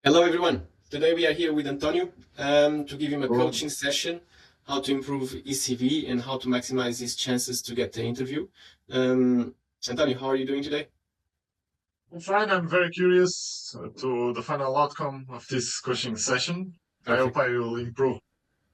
Hello, everyone. Today we are here with Antonio to give him a coaching session, how to improve his CV and how to maximize his chances to get the interview. Antonio, how are you doing today? I'm fine. I'm very curious to the final outcome of this coaching session. I hope Perfect. I will improve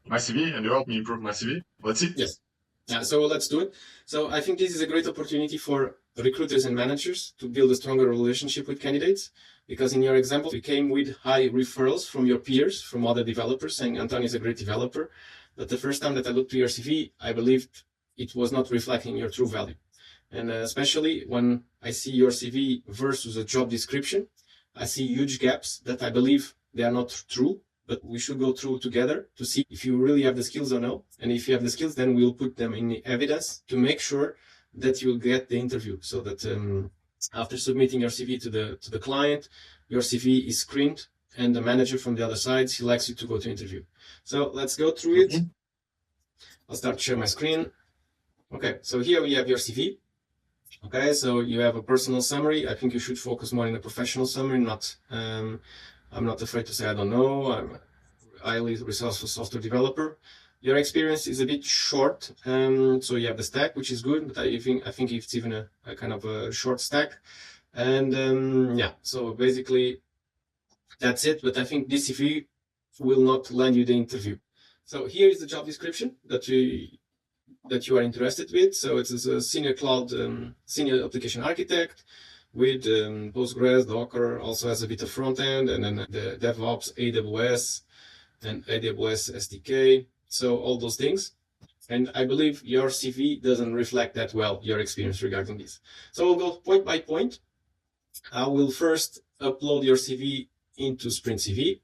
my CV and you help me improve my CV. Let's see. Yes. Yeah, so let's do it. So I think this is a great opportunity for recruiters and managers to build a stronger relationship with candidates. Because in your example, you came with high referrals from your peers, from other developers, saying Antonio is a great developer. But the first time that I looked to your CV, I believed it was not reflecting your true value. And especially when I see your CV versus a job description, I see huge gaps that I believe they are not true, but we should go through together to see if you really have the skills or no. And if you have the skills, then we'll put them in evidence to make sure that you'll get the interview. So that after submitting your CV to the client, your CV is screened, and the manager from the other side selects you to go to interview. So let's go through it. I'll start to share my screen. Okay, so here we have your CV. Okay, so you have a personal summary. I think you should focus more in a professional summary, not I'm not afraid to say I don't know. I'm a highly resourceful software developer. Your experience is a bit short, so you have the stack, which is good, but I think it's even a kind of a short stack. And yeah, so basically that's it. But I think this CV will not land you the interview. So here is the job description that you are interested with. So it's a senior cloud, senior application architect with Postgres, Docker, also has a bit of front end, and then the DevOps, AWS, and AWS SDK. So all those things. And I believe your CV doesn't reflect that well, your experience regarding this. So we'll go point by point. I will first upload your CV into Sprint CV.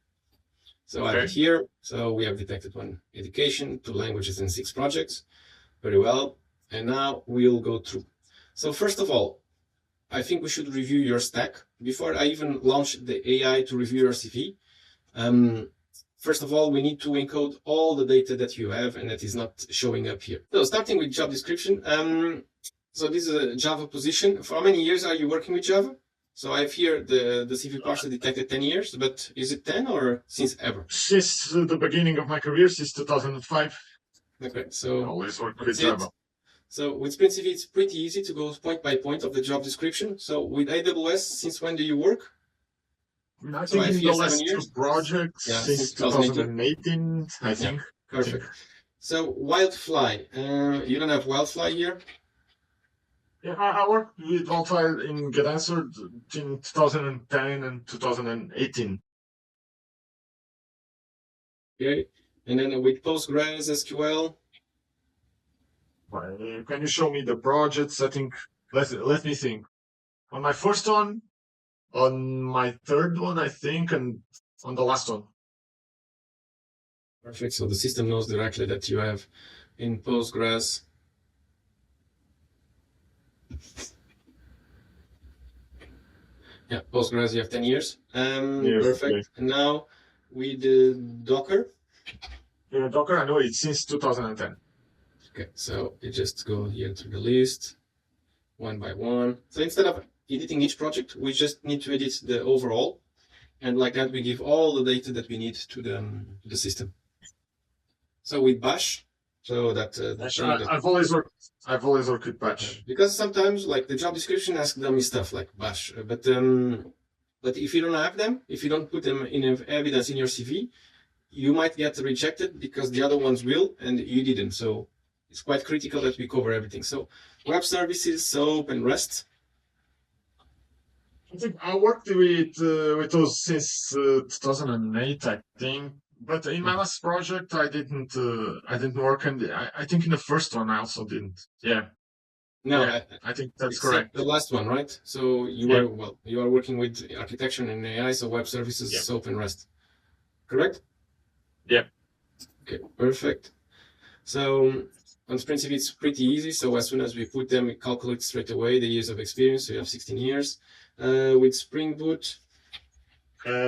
So I have it here. So we have detected 1 education, 2 languages, and 6 projects. Very well. And now we'll go through. So first of all, I think we should review your stack before I even launch the AI to review your CV. First of all, we need to encode all the data that you have and that is not showing up here. So starting with job description. So this is a Java position. For how many years are you working with Java? So I have here the CV parser detected 10 years, but is it 10 or since ever? Since the beginning of my career, since 2005, Okay, I so always worked with that's Java. it. So with Sprint CV, it's pretty easy to go point by point of the job description. So with AWS, since when do you work? I So I think have in here the 7 last 2 years. projects, Yeah, since since 2018. 2018, I Yeah, think. perfect. So Wildfly, you don't have Wildfly here? Yeah, I worked with Wildfire in Get Answered in 2010 and 2018. Okay. And then with Postgres, SQL. Can you show me the projects? I think, let me think. On my first one, on my third one, I think, and on the last one. Perfect. So the system knows directly that you have in Postgres. Yeah, Postgres, you have 10 years. Yes, Perfect. okay. And now with the Docker. Docker, I know it's since 2010. Okay, so you just go here to the list one by one. So instead of editing each project, we just need to edit the overall. And like that, we give all the data that we need to the system. So with Bash, so that I've always worked with Batch. because sometimes like the job description asks dummy stuff like Bash, but if you don't have them, if you don't put them in evidence in your CV, you might get rejected because the other ones will and you didn't. So it's quite critical that we cover everything. So web services, SOAP, and REST. I think I worked with those since 2008, I think. But in my last project, I didn't work, and I think in the first one I also didn't. Yeah, No, yeah, I think that's except correct. the last one, right? So Yeah, you are working with architecture and AI, so web services, yeah, SOAP, and REST. Correct? yeah. Okay, perfect. So on Sprint CV, it's pretty easy. So as soon as we put them, it calculates straight away the years of experience. So you have 16 years. With Spring Boot,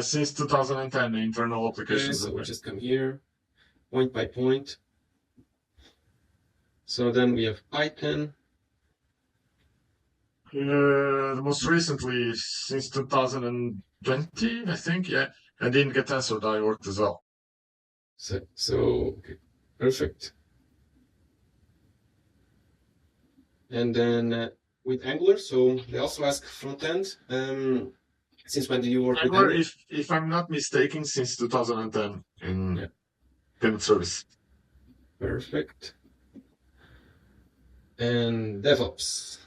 Since 2010, the internal okay, applications. so we just come here, point by point. So then we have Python. Most recently, since 2020, I think. Yeah, and didn't get answered, I worked as well. So okay, perfect. And then with Angular, so they also ask front end. Since when do you work with Angular, Angular? if I'm not mistaken, since 2010 in Yeah, payment service. perfect. And DevOps.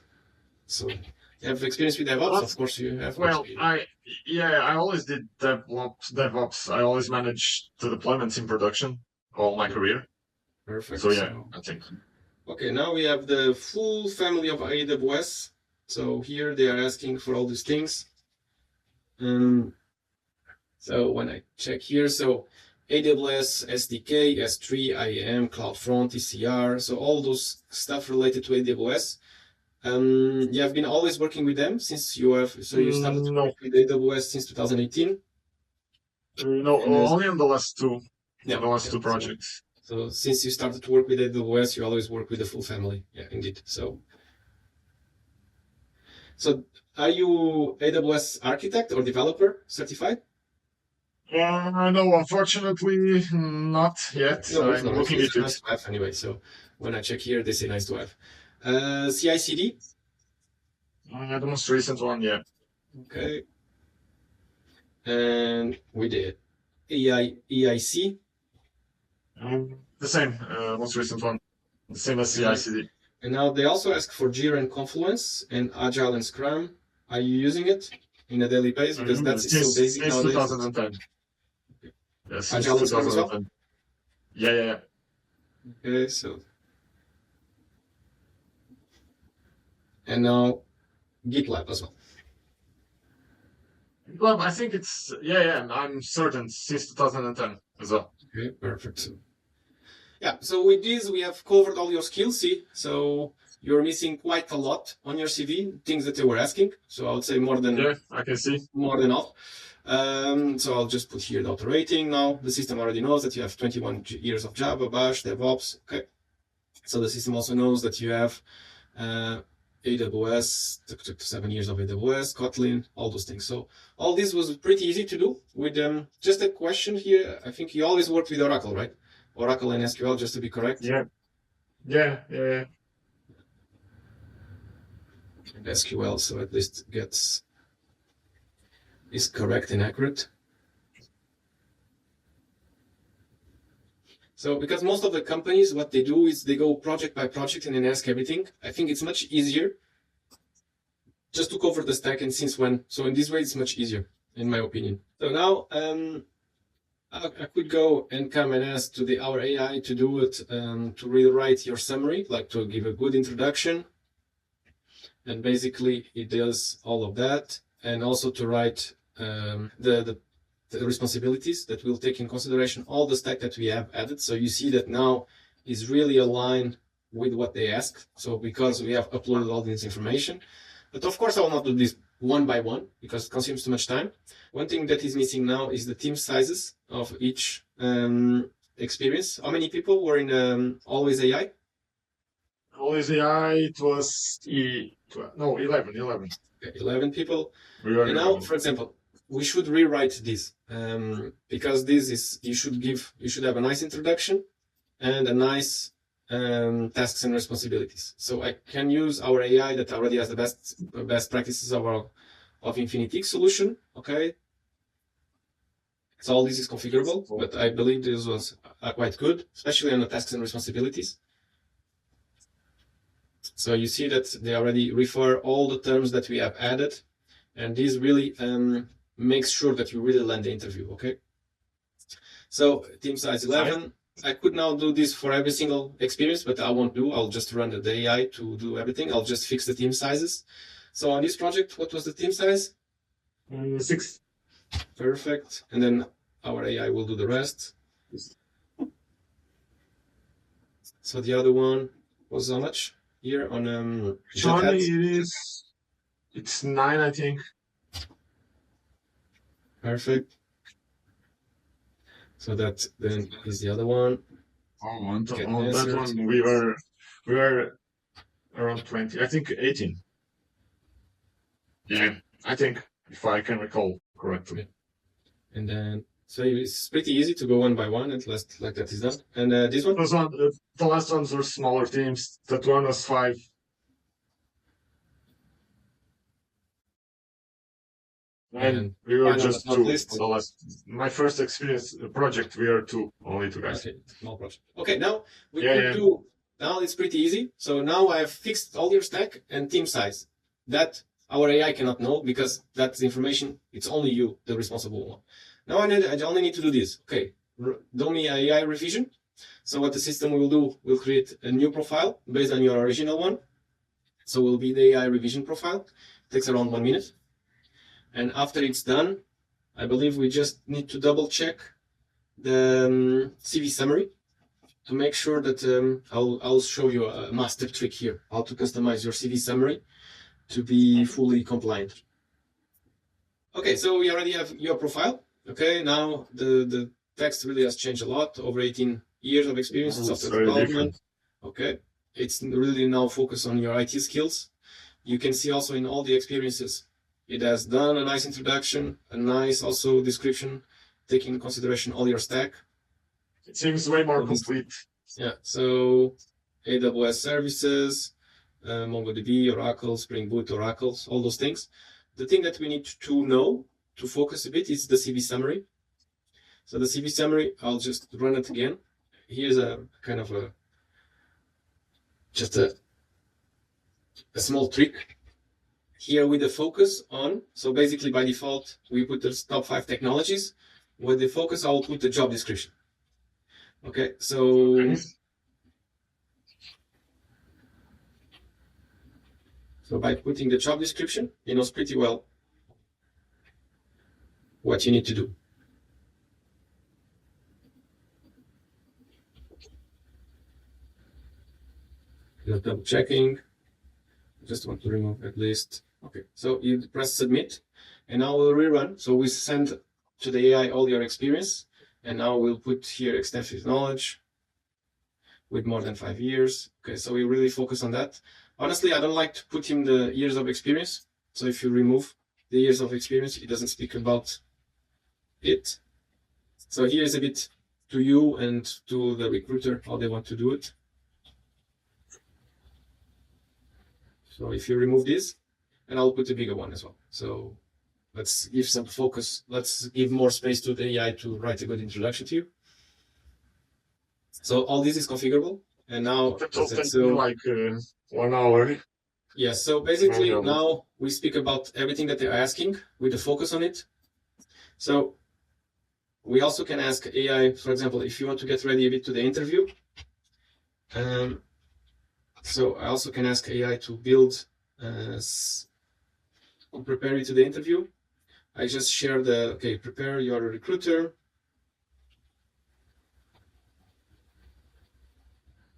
So you have experience with DevOps? Of course you have. Well, I always did DevOps. I always managed the deployments in production all my career. Perfect. So yeah, I think. Okay, now we have the full family of AWS. So here they are asking for all these things. So when I check here, so AWS, SDK, S3, IAM, CloudFront, ECR, so all those stuff related to AWS. You have been always working with them since you started to No, work with AWS since 2018. no, And only on the last two, yeah, on the last two so projects. so since you started to work with AWS, you always work with the full family. Yeah, indeed. So are you AWS architect or developer certified? No, unfortunately, not yet. No, it's I'm not. looking It's into nice it. to have anyway. So when I check here, they say nice to have. CI/CD. The most recent one, yeah. Okay. And with the EIC. The same, most recent one, the same as And, CI/CD. and now they also ask for Jira and Confluence and Agile and Scrum. Are you using it in a daily basis? Because that's so basic Since nowadays. 2010. Yes, since Agile and Scrum as well? 2010. Yeah. Okay, so. And now GitLab as well. Well, I think it's yeah. I'm certain since 2010 as well. Okay, perfect. So with this, we have covered all your skills. See, so you're missing quite a lot on your CV, things that they were asking. So I would say more than I can see. more than all. So I'll just put here the auto rating. Now the system already knows that you have 21 years of Java, Bash, DevOps. Okay. So the system also knows that you have AWS, 7 years of AWS, Kotlin, all those things. So all this was pretty easy to do with just a question here. I think you always worked with Oracle, right? Oracle and SQL, just to be correct. Yeah. And SQL, so at least is correct and accurate. So because most of the companies, what they do is they go project by project and then ask everything. I think it's much easier just to cover the stack and since when. So in this way, it's much easier, in my opinion. So now I could go and come and ask to our AI to do it, to rewrite your summary, like to give a good introduction. And basically it does all of that. And also to write the responsibilities that will take in consideration all the stack that we have added. So you see that now is really aligned with what they ask. So because we have uploaded all this information, but of course I will not do this one by one because it consumes too much time. One thing that is missing now is the team sizes of each experience. How many people were in Always AI? Always AI, it was 11. 11 people. We are And now, 11. for example, we should rewrite this because this is you should have a nice introduction and a nice tasks and responsibilities. So I can use our AI that already has the best practices of Infinitix solution. Okay. So all this is configurable, but I believe this was quite good, especially on the tasks and responsibilities. So you see that they already refer all the terms that we have added, and this really makes sure that you really land the interview. Okay. So team size 11. I could now do this for every single experience, but I won't do. I'll just run the AI to do everything. I'll just fix the team sizes. So on this project, what was the team size? 6. Perfect. And then our AI will do the rest. So the other one was how much here on Johnny, it's 9, I think. Perfect. So that then is the other one. On that one, we were around 20. I think 18. Yeah, I think, if I can recall correctly. And then, so it's pretty easy to go one by one, and like that is done. And this one? The last ones were smaller teams. That one was 5. And we were final just but not 2 least. on the last. My first experience project, we are 2, only 2 guys. Okay, small project. Okay, now we could do. Now it's pretty easy. So now I have fixed all your stack and team size. That our AI cannot know because that's information. It's only you, the responsible one. Now I only need to do this. Okay, do me AI revision. So what the system will do, will create a new profile based on your original one. So it will be the AI revision profile. It takes around 1 minute. And after it's done, I believe we just need to double check the CV summary to make sure that I'll show you a master trick here, how to customize your CV summary to be fully compliant. Okay, so we already have your profile. Okay, now the text really has changed a lot, over 18 years of experience in software development. Okay, it's really now focused on your IT skills. You can see also in all the experiences, it has done a nice introduction, a nice also description, taking into consideration all your stack. It seems way more complete. Yeah, so AWS services, MongoDB, Oracle, Spring Boot, Oracles, all those things. The thing that we need to know, to focus a bit, is the CV summary. So the CV summary, I'll just run it again. Here's a kind of just a small trick. Here with the focus on, so basically by default, we put the top 5 technologies. With the focus, I'll put the job description. Okay, so by putting the job description, it knows pretty well what you need to do. Just double checking. Just want to remove at least. Okay, so you press submit, and now we'll rerun. So we send to the AI all your experience, and now we'll put here extensive knowledge with more than 5 years. Okay, so we really focus on that. Honestly, I don't like to put him the years of experience. So if you remove the years of experience, it doesn't speak about it. So here is a bit to you and to the recruiter, how they want to do it. So if you remove this, and I'll put a bigger one as well. So let's give some focus. Let's give more space to the AI to write a good introduction to you. So all this is configurable. And now it's like 1 hour. Yeah, so basically now we speak about everything that they're asking with the focus on it. So we also can ask AI, for example, if you want to get ready a bit to the interview. So I also can ask AI to build, prepare you to the interview. I just share the, okay, prepare your recruiter.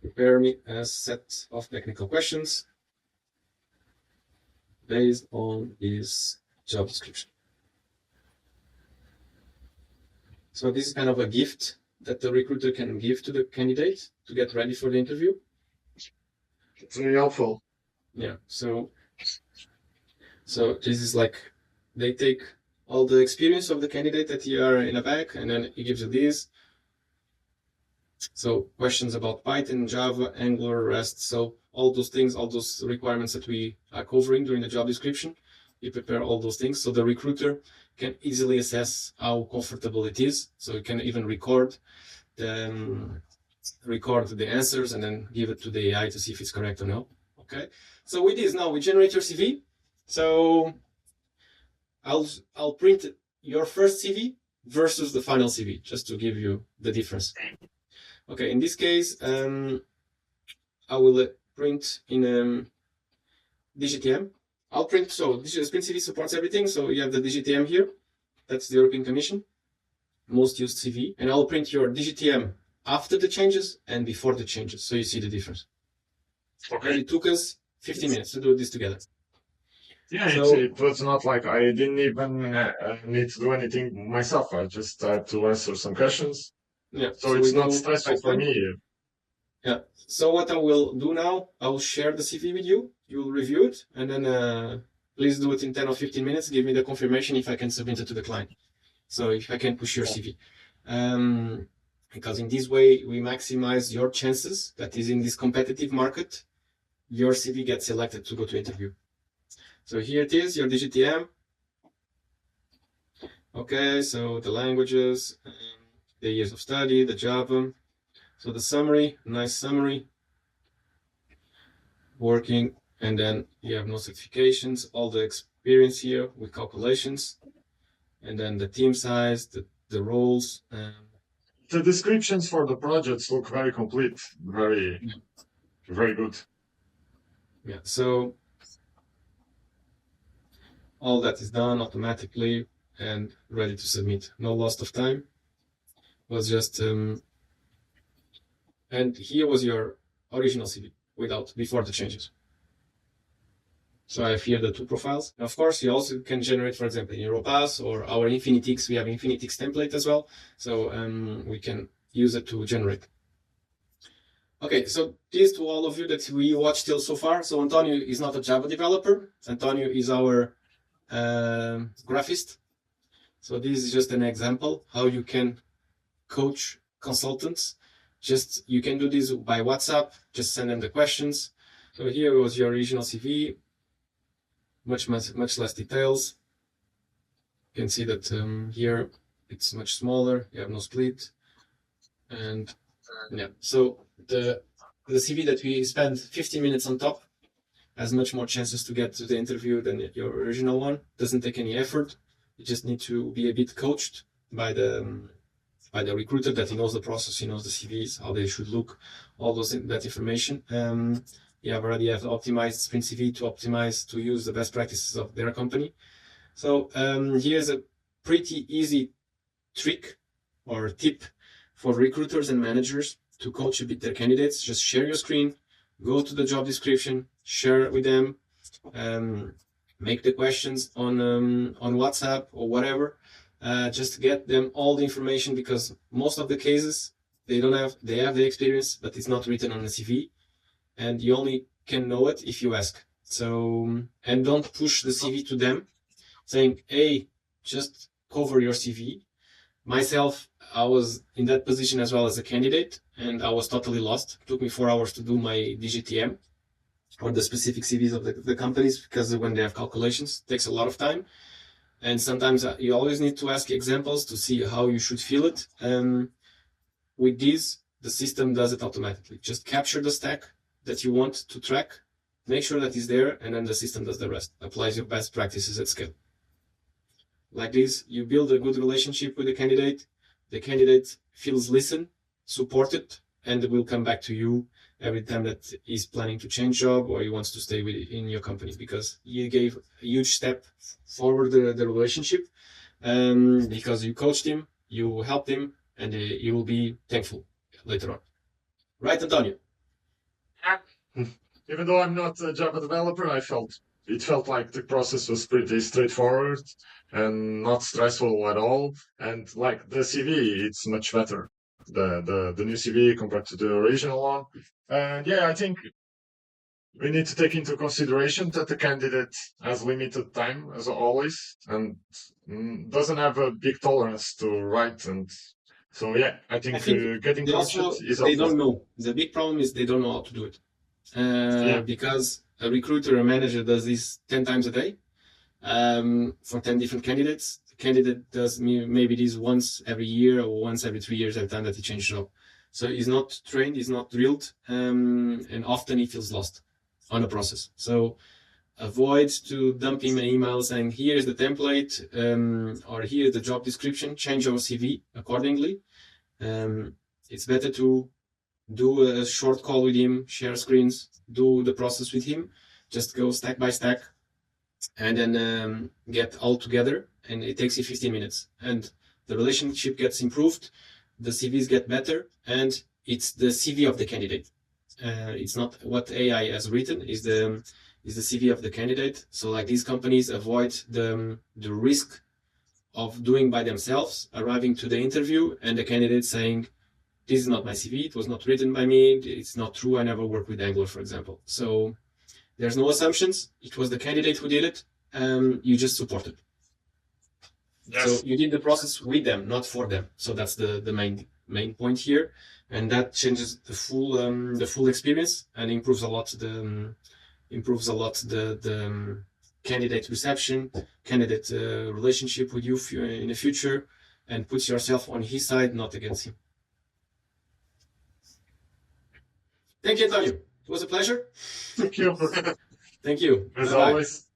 Prepare me a set of technical questions based on this job description. So this is kind of a gift that the recruiter can give to the candidate to get ready for the interview. It's very helpful. Yeah, so this is like, they take all the experience of the candidate that you are in a bag, and then it gives you this. So questions about Python, Java, Angular, REST. So all those things, all those requirements that we are covering during the job description, you prepare all those things. So the recruiter can easily assess how comfortable it is. So you can even record the answers and then give it to the AI to see if it's correct or no. Okay. So with this now we generate your CV. So I'll print your first CV versus the final CV just to give you the difference. Okay, in this case, I will print in DGTM. I'll print, so Sprint CV supports everything. So you have the DGTM here. That's the European Commission, most used CV. And I'll print your DGTM after the changes and before the changes. So you see the difference. Okay. And it took us 15 minutes to do this together. Yeah, so, it was not like I didn't even need to do anything myself. I just had to answer some questions. Yeah. So it's not stressful for me. Yeah. So what I will do now, I will share the CV with you. You will review it, and then please do it in 10 or 15 minutes. Give me the confirmation if I can submit it to the client. So if I can push your CV, because in this way we maximize your chances. That is, in this competitive market, your CV gets selected to go to interview. So here it is, your DGTM. Okay, so the languages, the years of study, the Java. So the summary, nice summary. Working, and then you have no certifications, all the experience here with calculations, and then the team size, the roles. The descriptions for the projects look very complete, very good. Yeah, so all that is done automatically and ready to submit. No loss of time. Was just and here was your original CV before the changes. So I have here the two profiles. Of course, you also can generate, for example, in Europass or our Infinitix. We have Infinitix template as well. So we can use it to generate. Okay, so this to all of you that we watched till so far. So Antonio is not a Java developer. Antonio is our graphist. So this is just an example how you can coach consultants. Just you can do this by WhatsApp. Just send them the questions. So here was your original CV. Much less details. You can see that here it's much smaller. You have no split, and yeah. So the CV that we spent 15 minutes on top has much more chances to get to the interview than your original one. Doesn't take any effort. You just need to be a bit coached by the recruiter, that he knows the process, he knows the CVs, how they should look, all that information. You already have optimized Sprint CV to use the best practices of their company. So here's a pretty easy trick or tip for recruiters and managers to coach a bit their candidates. Just share your screen, go to the job description, share it with them, make the questions on WhatsApp or whatever. Just get them all the information, because most of the cases they have the experience, but it's not written on the CV, and you only can know it if you ask. So, and don't push the CV to them saying, hey, just cover your CV. Myself, I was in that position as well as a candidate, and I was totally lost. It took me 4 hours to do my DGTM or the specific CVs of the companies, because when they have calculations, it takes a lot of time. And sometimes you always need to ask examples to see how you should feel it. With this, the system does it automatically. Just capture the stack that you want to track, make sure that it's there, and then the system does the rest. Applies your best practices at scale. Like this, you build a good relationship with the candidate feels listened, supported, and will come back to you every time that he's planning to change job or he wants to stay in your company, because you gave a huge step forward the relationship, because you coached him, you helped him, and he will be thankful later on. Right, Antonio? Even though I'm not a Java developer, it felt like the process was pretty straightforward and not stressful at all. And like the CV, it's much better. The new CV compared to the original one. And yeah, I think we need to take into consideration that the candidate has limited time, as always, and doesn't have a big tolerance to write. And so yeah, I think getting coached is they don't know. The big problem is they don't know how to do it. Because a recruiter or manager does this 10 times a day for 10 different candidates. The candidate does maybe this once every year or once every 3 years, every time that he changes job. So he's not trained, he's not drilled, and often he feels lost on the process. So avoid to dump him an email saying, here's the template, or here's the job description, change your CV accordingly. It's better to do a short call with him, share screens, do the process with him, just go stack by stack, and then get all together. And it takes you 15 minutes. And the relationship gets improved, the CVs get better, and it's the CV of the candidate. It's not what AI has written, is the CV of the candidate. So like these companies avoid the risk of doing by themselves, arriving to the interview and the candidate saying, this is not my CV, it was not written by me, it's not true, I never worked with Angular, for example. So there's no assumptions, it was the candidate who did it, you just support it. Yes. So you did the process with them, not for them. So that's the main point here, and that changes the full experience and improves a lot the candidate reception, candidate relationship with you in the future, and puts yourself on his side, not against him. Thank you, Antonio. It was a pleasure. Thank you. Thank you. As Bye-bye. always.